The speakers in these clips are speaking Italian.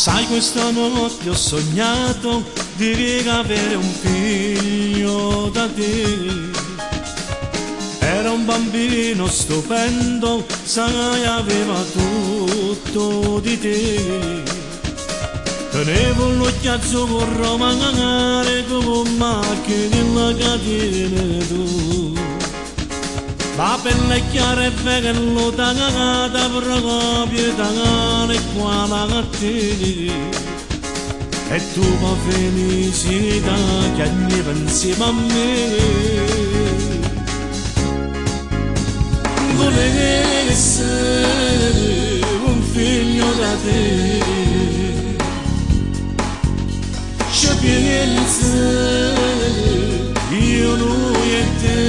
Sai, questa notte ho sognato di avere un figlio da te. Era un bambino stupendo, sai, aveva tutto di te. Tenevo l'occhiazzo con romare come macchine nella catena tu. La pelle chiara e velluta proprio da qua a te. E tu ma felicità che andiva insieme a me. Volevo essere un figlio da te. C'è pienezza, io, lui e te.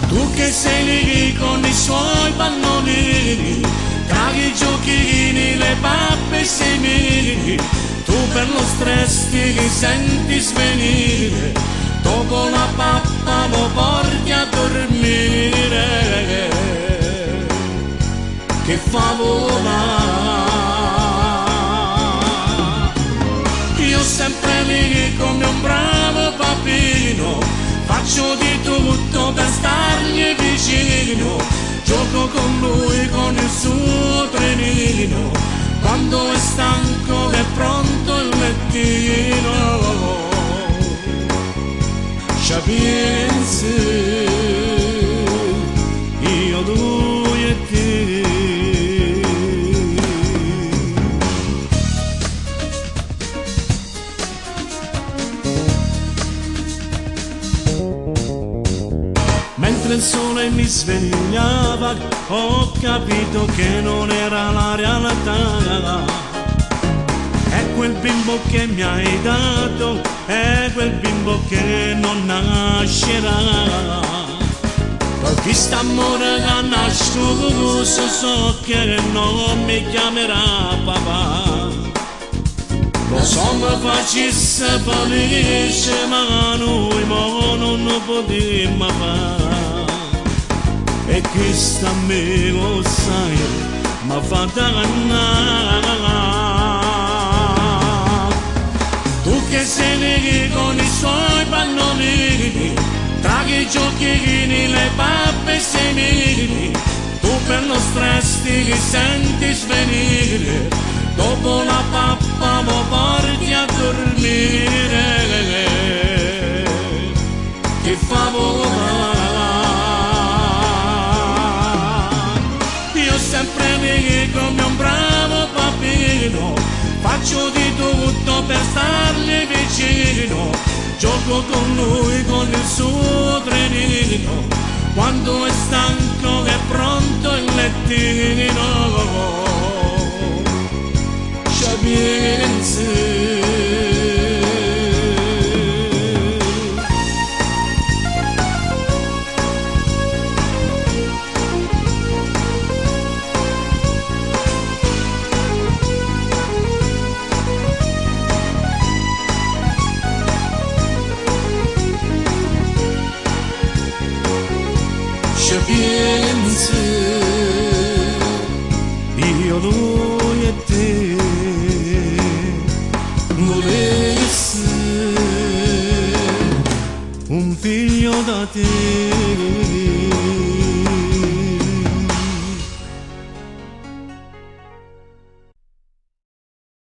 Tu che sei lì con i suoi pannolini, caghi i giochini, le pappe e i semini, tu per lo stress ti senti svenire, dopo la pappa lo porti a dormire, che favola. Io sempre lì come un bravo papino, faccio di tutto per stargli vicino, gioco con lui con il suo trenino, quando è stanco è pronto il lettino, ci pensi, io, lui e te. Mentre il sole mi svegliava, ho capito che non era la realtà. È quel bimbo che mi hai dato, è quel bimbo che non nascerà. Perché st'amore che nasce, so che non mi chiamerà papà. Lo so mi facesse felice, ma noi non lo potremmo fare. E questo a me lo sai, mi fa dannare. Tu che sei lì con i suoi pannolini, tra i giochini, le pappe e i semini, tu per lo stress ti senti svenire, dopo la pappa lo porti a dormire, che favola. Io sempre lì come un bravo papino, faccio di tutto per stargli vicino, gioco con lui con il suo trenino, quando è stanco è pronto il lettino, ci pensi. Ci pensi, io, lui e te. Volessi un figlio da te.